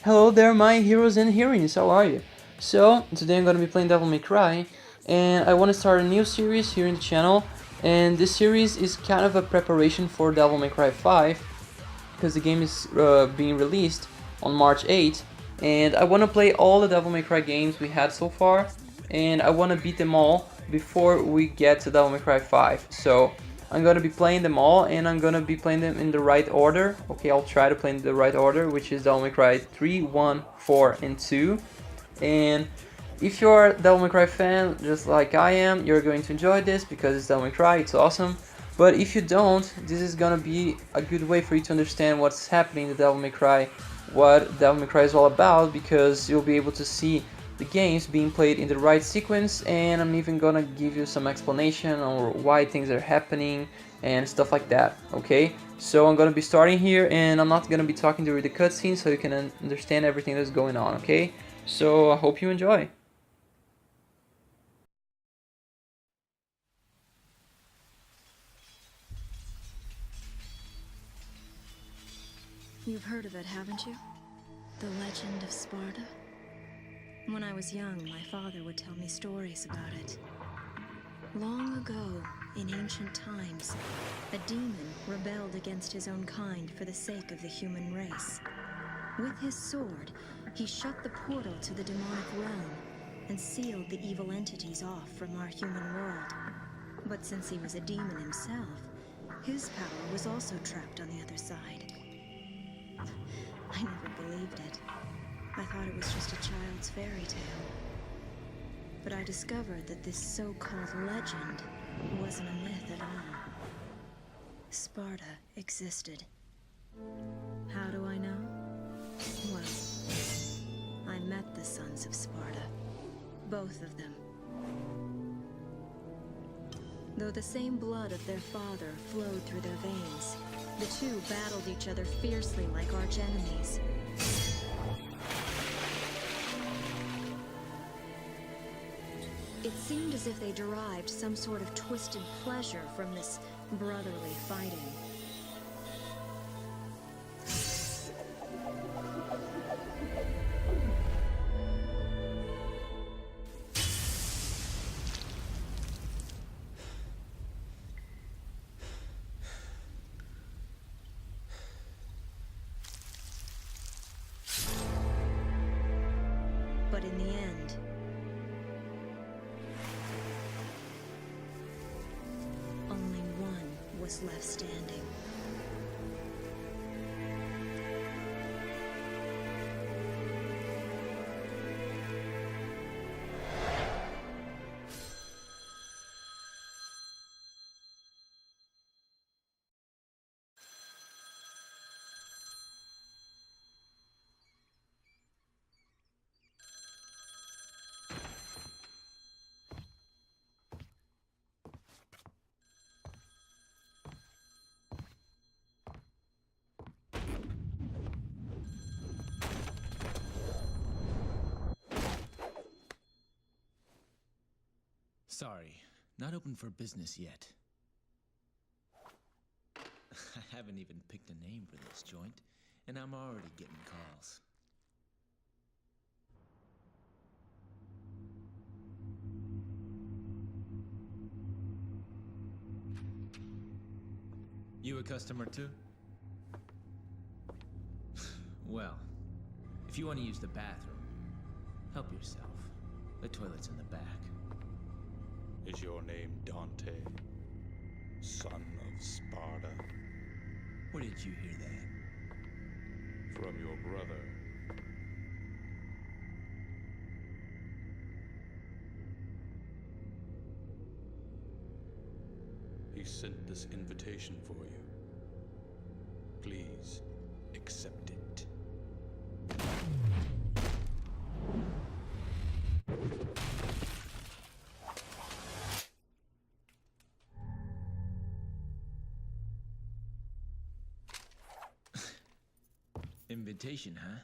Hello there, my heroes and heroines, how are you? So, today I'm gonna be playing Devil May Cry, and I want to start a new series here in the channel, and this series is kind of a preparation for Devil May Cry 5, because the game is being released on March 8th, and I want to play all the Devil May Cry games we had so far, and I want to beat them all before we get to Devil May Cry 5. So I'm gonna be playing them all, and I'm gonna be playing them in the right order. Okay, I'll try to play in the right order, which is Devil May Cry 3, 1, 4, and 2. And if you're a Devil May Cry fan, just like I am, you're going to enjoy this because it's Devil May Cry, it's awesome. But if you don't, this is gonna be a good way for you to understand what's happening in the Devil May Cry, what Devil May Cry is all about, because you'll be able to see the games being played in the right sequence, and I'm even gonna give you some explanation on why things are happening and stuff like that, okay? So I'm gonna be starting here, and I'm not gonna be talking during the cutscene, so you can understand everything that's going on, okay? So I hope you enjoy. You've heard of it, haven't you? The legend of Sparta? When I was young, my father would tell me stories about it. Long ago, in ancient times, a demon rebelled against his own kind for the sake of the human race. With his sword, he shut the portal to the demonic realm and sealed the evil entities off from our human world. But since he was a demon himself, his power was also trapped on the other side. I never believed it. I thought it was just a child's fairy tale. But I discovered that this so-called legend wasn't a myth at all. Sparta existed. How do I know? Well, I met the sons of Sparta. Both of them. Though the same blood of their father flowed through their veins, the two battled each other fiercely like arch enemies. It seemed as if they derived some sort of twisted pleasure from this brotherly fighting. But in the end, only one was left standing. Sorry, not open for business yet. I haven't even picked a name for this joint, and I'm already getting calls. You a customer too? Well, if you want to use the bathroom, help yourself. The toilet's in the back. Is your name Dante, son of Sparta? Where did you hear that? From your brother. He sent this invitation for you. Please, accept it. Invitation, huh?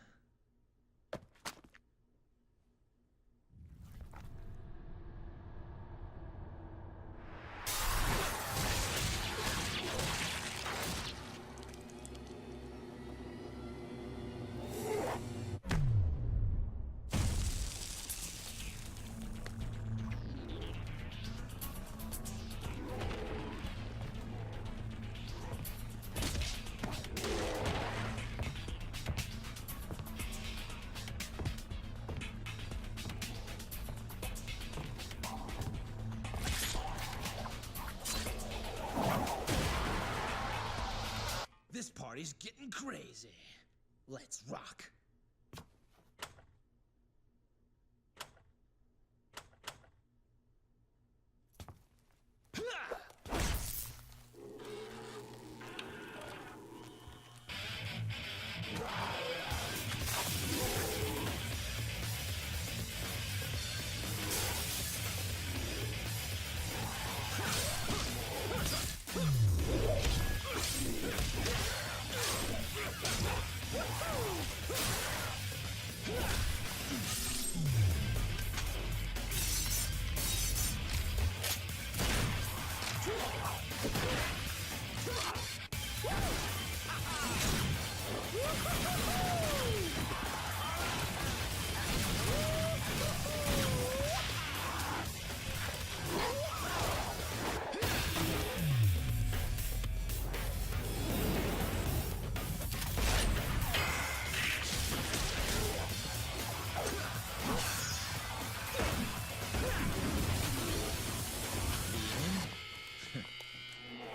party's getting crazy. Let's rock.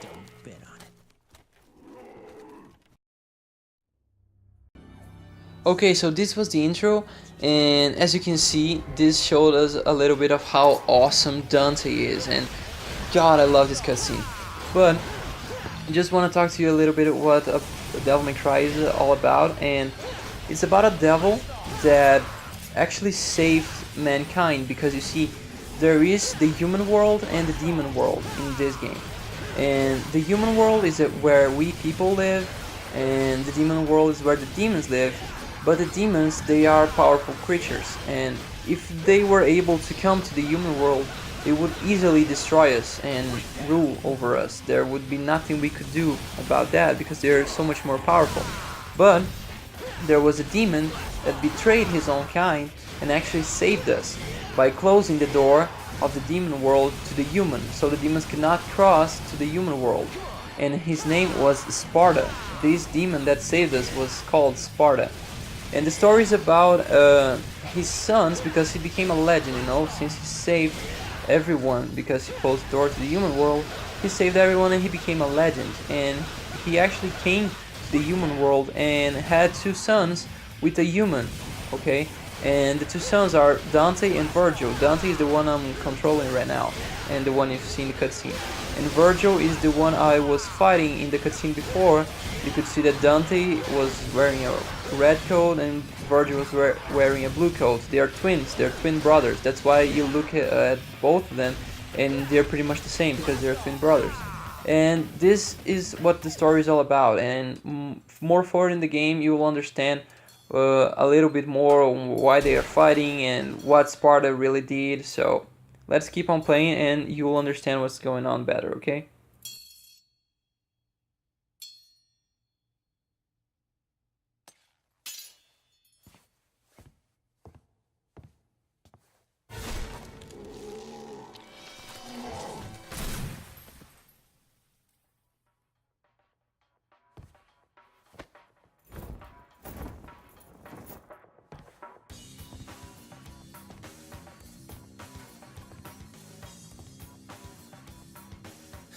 Don't bet on it. Okay, so this was the intro, and as you can see, this showed us a little bit of how awesome Dante is, and God, I love this cutscene. But I just want to talk to you a little bit of what Devil May Cry is all about, and it's about a devil that actually saved mankind, because you see, there is the human world and the demon world in this game. And the human world is where we people live, and the demon world is where the demons live. But the demons, they are powerful creatures, and if they were able to come to the human world, they would easily destroy us and rule over us. There would be nothing we could do about that, because they're so much more powerful. But there was a demon that betrayed his own kind and actually saved us by closing the door of the demon world to the human, so the demons could not cross to the human world. And his name was Sparda. This demon that saved us was called Sparda. And the story is about his sons, because he became a legend, you know, since he saved everyone, because he closed the door to the human world. He saved everyone and he became a legend. And he actually came to the human world and had two sons with a human, okay? And the two sons are Dante and Virgil. Dante is the one I'm controlling right now, and the one you've seen in the cutscene. And Virgil is the one I was fighting in the cutscene before. You could see that Dante was wearing a red coat and Virgil was wearing a blue coat. They are twins, they're twin brothers. That's why you look at both of them and they're pretty much the same, because they're twin brothers. And this is what the story is all about, and more forward in the game you will understand a little bit more on why they are fighting and what Sparda really did. So let's keep on playing and you will understand what's going on better, okay?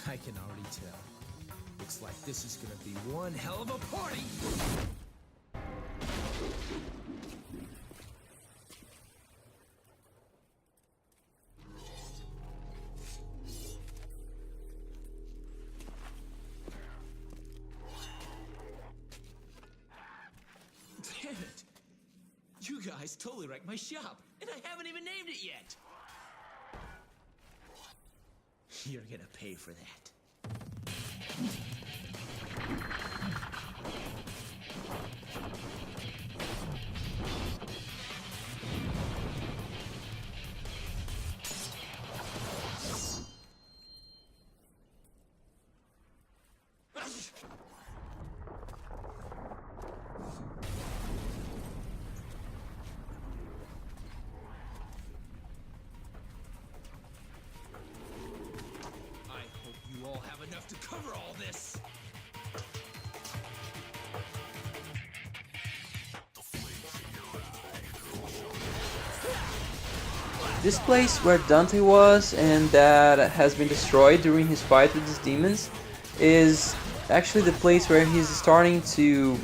I can already tell. Looks like this is gonna be one hell of a party! Damn it! You guys totally wrecked my shop, and I haven't even named it yet! You're gonna pay for that. Enough to cover all this. This place where Dante was and that has been destroyed during his fight with these demons is actually the place where he's starting to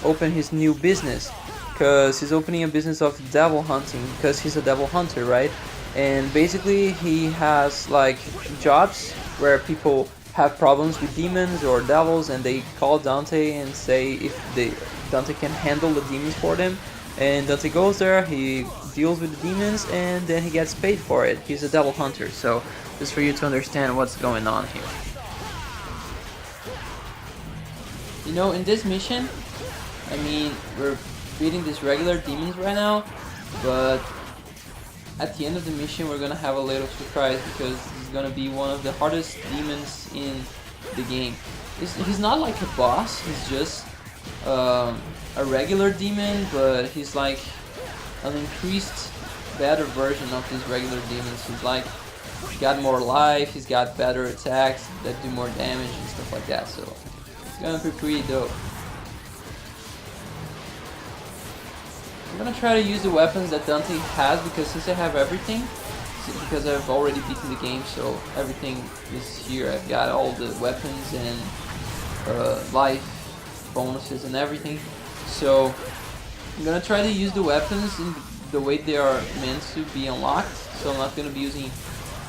open his new business, because he's opening a business of devil hunting, because he's a devil hunter, right? And basically he has like jobs where people have problems with demons or devils, and they call Dante and say if Dante can handle the demons for them. And Dante goes there, he deals with the demons, and then he gets paid for it. He's a devil hunter, so just for you to understand what's going on here. You know, in this mission, I mean, we're beating these regular demons right now, but at the end of the mission we're gonna have a little surprise, because he's gonna be one of the hardest demons in the game. He's not like a boss, he's just a regular demon, but he's like an increased, better version of these regular demons. He's like got more life, he's got better attacks that do more damage and stuff like that, so it's gonna be pretty dope. I'm gonna try to use the weapons that Dante has, because since I have everything, because I've already beaten the game, so everything is here. I've got all the weapons and life bonuses and everything. So I'm gonna try to use the weapons in the way they are meant to be unlocked. So I'm not gonna be using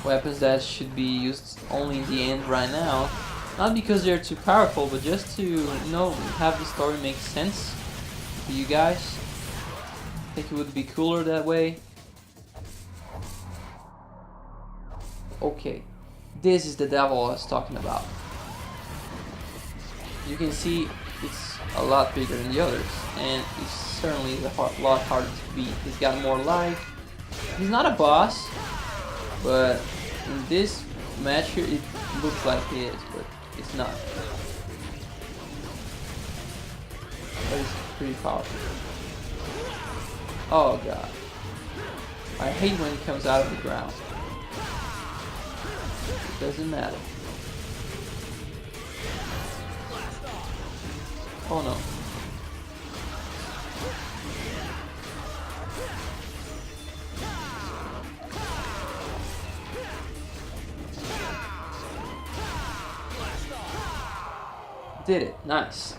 weapons that should be used only in the end right now. Not because they're too powerful, but just to, you know, have the story make sense to you guys. I think it would be cooler that way. Okay, this is the devil I was talking about. You can see it's a lot bigger than the others, and it's certainly a lot harder to beat. He's got more life. He's not a boss, but in this match here it looks like he is, but it's not. But it's pretty powerful. Oh god. I hate when he comes out of the ground. It doesn't matter. Oh no. Did it. Nice.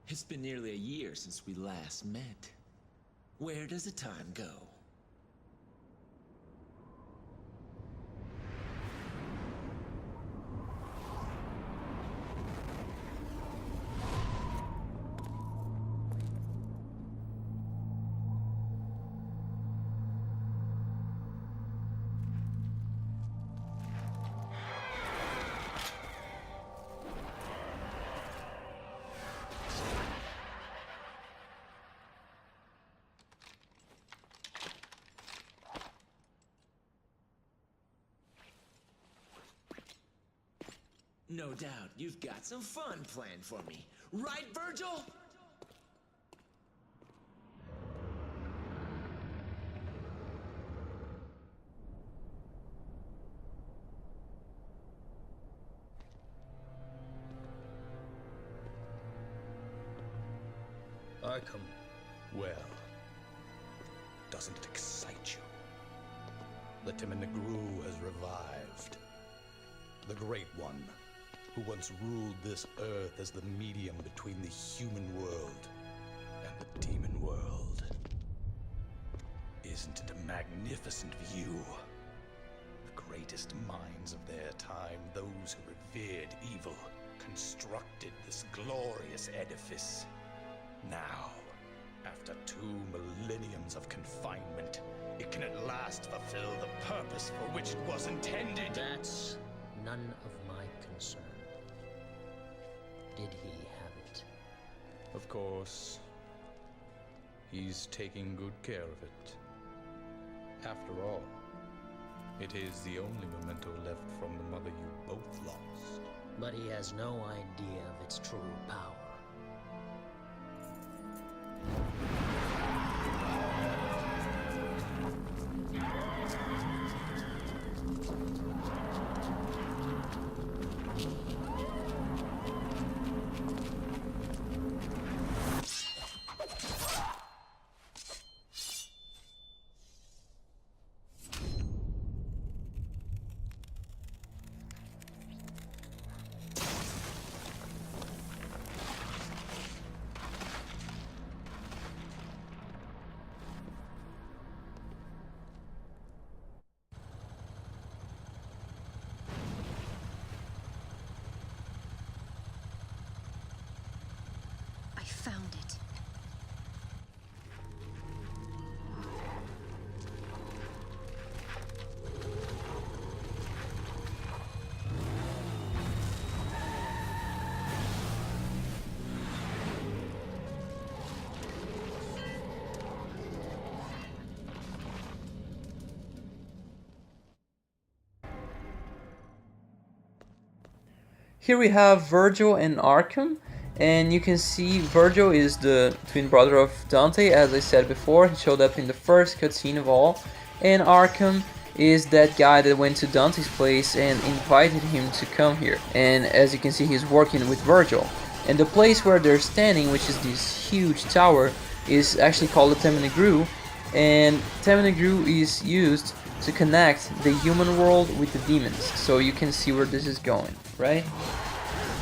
It's been nearly a year since we last met. Where does the time go? No doubt you've got some fun planned for me. Right, Virgil? Arkham. Well, doesn't it excite you? The Timon Negru has revived. The Great One, who once ruled this earth as the medium between the human world and the demon world. Isn't it a magnificent view? The greatest minds of their time, those who revered evil, constructed this glorious edifice. Now, after 2 millenniums of confinement, it can at last fulfill the purpose for which it was intended. That's none of my concern. Did he Of course, he's taking good care of it. After all, it is the only memento left from the mother you both lost. But he has no idea of its true power. I found it. Here we have Virgil and Arkham, and you can see Virgil is the twin brother of Dante, as I said before. He showed up in the first cutscene of all, and Arkham is that guy that went to Dante's place and invited him to come here. And as you can see, he's working with Virgil. And the place where they're standing, which is this huge tower, is actually called the Temple Grue, and Temple Grue is used to connect the human world with the demons. So you can see where this is going, right?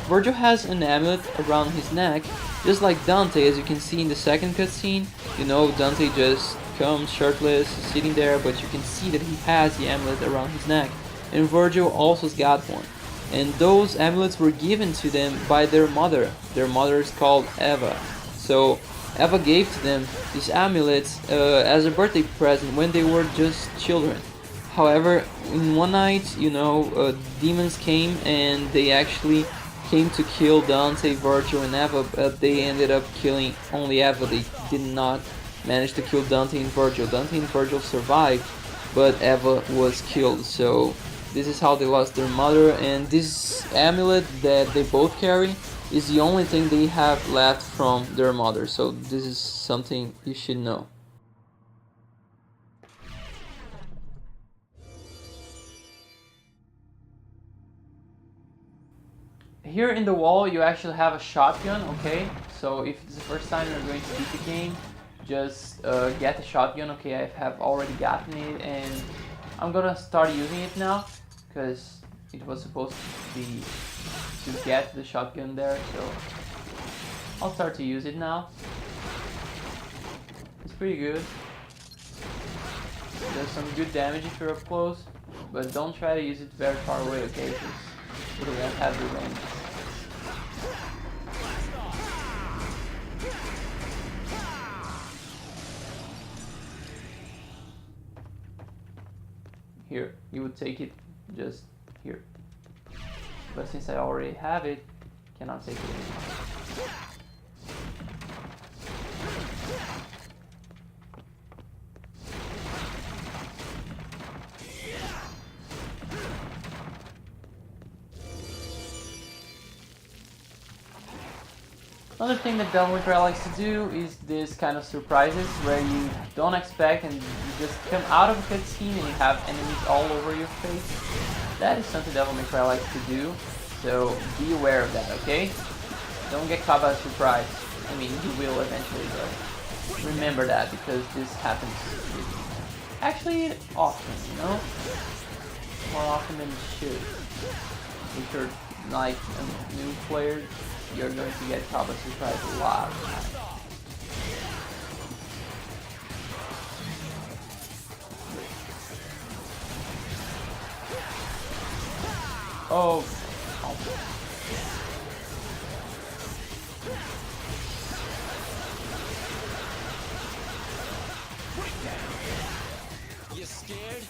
Virgil has an amulet around his neck, just like Dante, as you can see in the second cutscene. You know, Dante just comes shirtless, sitting there, but you can see that he has the amulet around his neck. And Virgil also's got one. And those amulets were given to them by their mother. Their mother is called Eva. So Eva gave to them these amulets as a birthday present when they were just children. However, in one night, you know, demons came and they actually came to kill Dante, Virgil, and Eva, but they ended up killing only Eva. They did not manage to kill Dante and Virgil. Dante and Virgil survived, but Eva was killed. So this is how they lost their mother, and this amulet that they both carry is the only thing they have left from their mother. So this is something you should know. Here in the wall you actually have a shotgun, okay? So if it's the first time you're going to beat the game, just get the shotgun, okay? I have already gotten it and I'm gonna start using it now because it was supposed to be to get the shotgun there, so I'll start to use it now. It's pretty good. It does some good damage if you're up close, but don't try to use it very far away, okay? It won't have the range. Here, you would take it just here. But since I already have it, cannot take it anymore. Another thing that Devil May Cry likes to do is this kind of surprises where you don't expect and you just come out of a cutscene and you have enemies all over your face. That is something Devil May Cry likes to do, so be aware of that, okay? Don't get caught by surprise. I mean, you will eventually, but remember that because this happens actually often, you know? More often than it should. If you're like a new player, you're going to get caught by surprise a lot. Oh. You scared?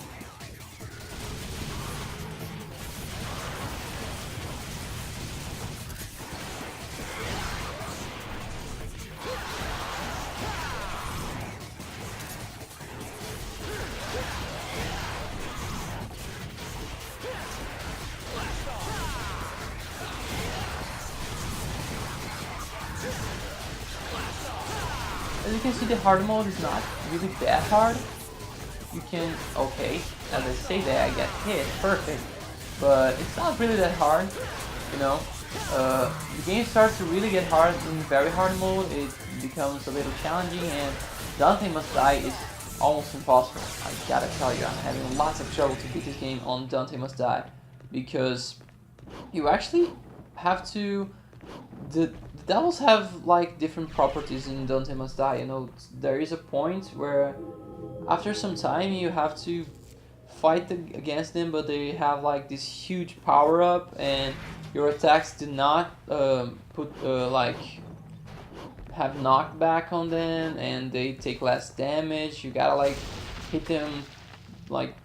you can see, the hard mode is not really that hard. You can, okay, as I say that, I get hit, perfect, but it's not really that hard, you know. The game starts to really get hard in very hard mode. It becomes a little challenging, and Dante Must Die is almost impossible. I gotta tell you, I'm having lots of trouble to beat this game on Dante Must Die, because you actually have to, the devils have like different properties in Dante Must Die, you know. There is a point where after some time you have to fight against them, but they have like this huge power up, and your attacks do not like have knockback on them, and they take less damage. You gotta like hit them like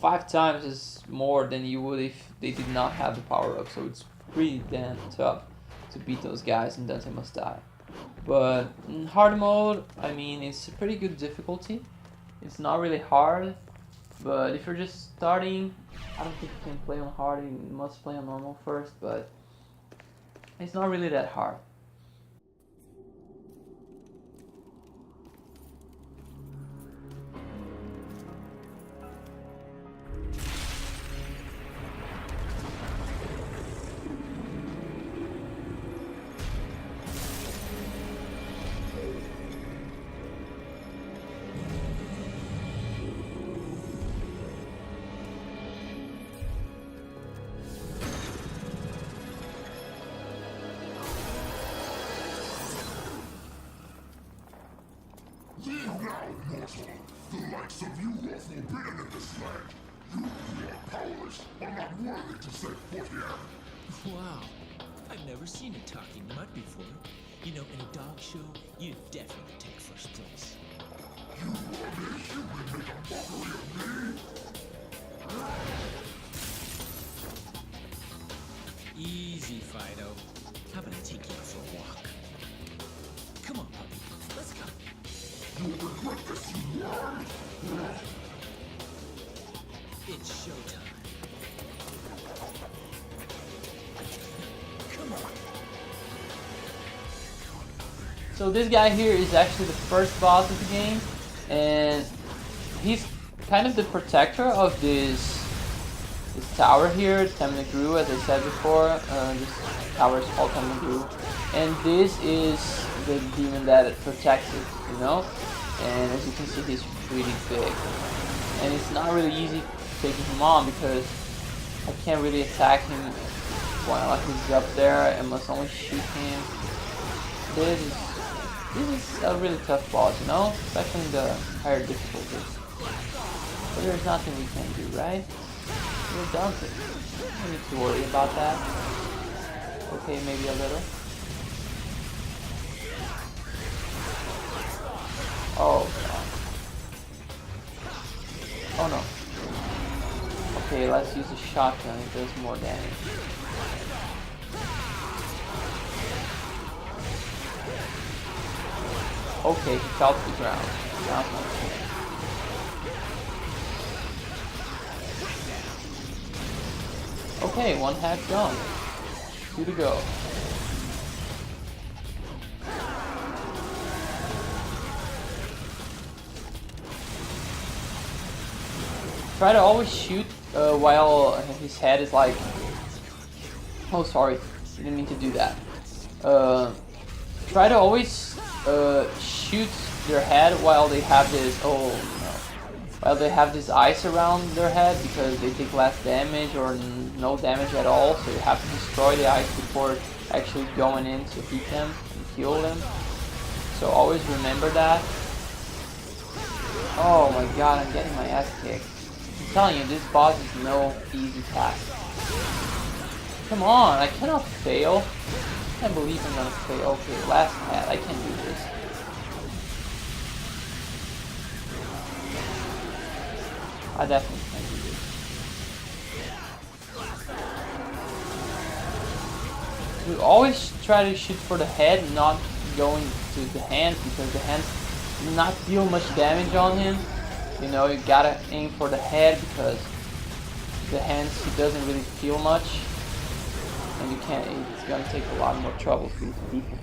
5 times as more than you would if they did not have the power up, so it's pretty damn tough to beat those guys in Dante Must Die. But in hard mode, I mean, it's a pretty good difficulty. It's not really hard, but if you're just starting, I don't think you can play on hard. You must play on normal first, but it's not really that hard. Leave now, mortal! The likes of you are forbidden in this land! You who are powerless are not worthy to set foot here! Wow, I've never seen a talking mud before. You know, in a dog show, you'd definitely take first place. You are the human make a mockery of me! Easy, Fido. How about I take you for a walk? Come on, puppy. Let's go. You will regret this, you worm! It's showtime. Come on. So this guy here is actually the first boss of the game, and he's kind of the protector of this tower here, Temnegru, as I said before. This tower is called Temnegru, and this is the demon that protects it, you know. And as you can see, he's pretty big, and it's not really easy taking him on because I can't really attack him while he's up there. I must only shoot him. This is a really tough boss, you know, especially in the higher difficulties. But there's nothing we can do, right? We're done with it. No need to worry about that. Okay, maybe a little. Oh god. Oh no. Okay, let's use a shotgun. It does more damage. Okay, he fell to the ground. Sounds like it. Okay, one half done. 2 to go. Try to always shoot while his head is like... Oh, sorry. Didn't mean to do that. Try to always shoot their head while they have this... Oh, no. While they have this ice around their head, because they take less damage or no damage at all. So you have to destroy the ice before actually going in to hit them and kill them. So always remember that. Oh my god, I'm getting my ass kicked. I'm telling you, this boss is no easy task. Come on, I cannot fail. I can't believe I'm gonna fail. Okay, last hat, I can do this. I definitely can do this. We always try to shoot for the head, not going to the hands, because the hands do not deal much damage on him. You know, you gotta aim for the head, because the hands, he doesn't really feel much, and you can't. It's gonna take a lot more trouble for you to beat him.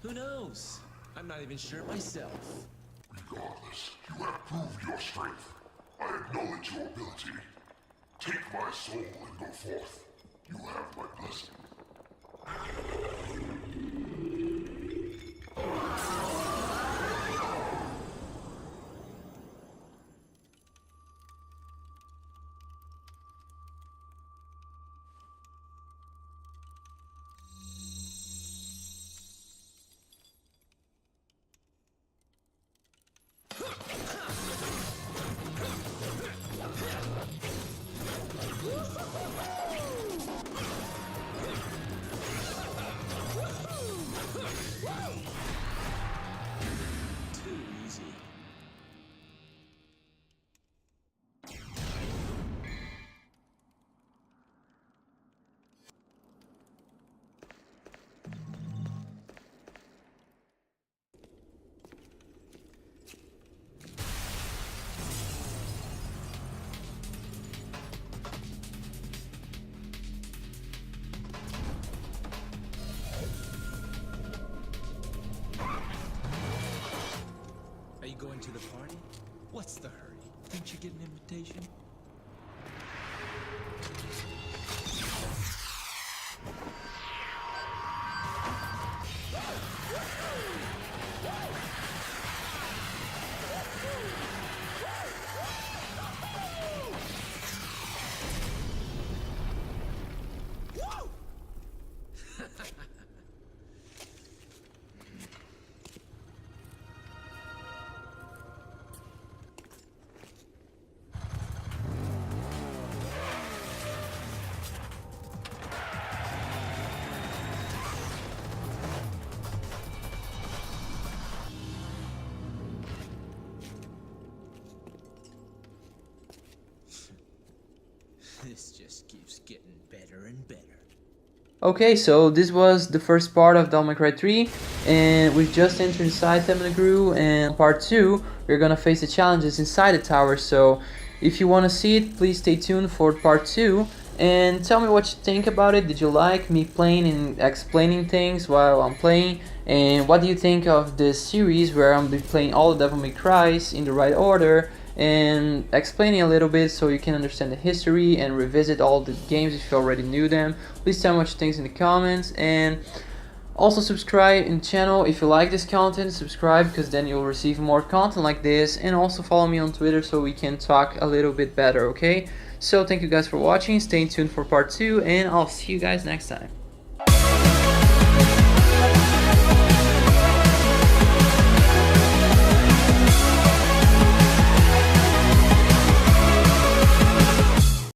Who knows? I'm not even sure myself. Regardless, you have proved your strength. I acknowledge your ability. Take my soul and go forth. You have my blessing. Too easy. Are you going to the party? What's the hurry? Didn't you get an invitation? This just keeps getting better and better. Okay, so this was the first part of Devil May Cry 3, and we've just entered inside Temenegru, and part 2, we're gonna face the challenges inside the tower, so if you wanna see it, please stay tuned for part 2, and tell me what you think about it. Did you like me playing and explaining things while I'm playing, and what do you think of this series where I'm playing all the Devil May Crys in the right order, and explaining a little bit so you can understand the history and revisit all the games if you already knew them. Please tell me what you think in the comments, and also subscribe in the channel if you like this content. Subscribe because then you'll receive more content like this, and also follow me on Twitter so we can talk a little bit better, okay? So thank you guys for watching, stay tuned for part 2, and I'll see you guys next time.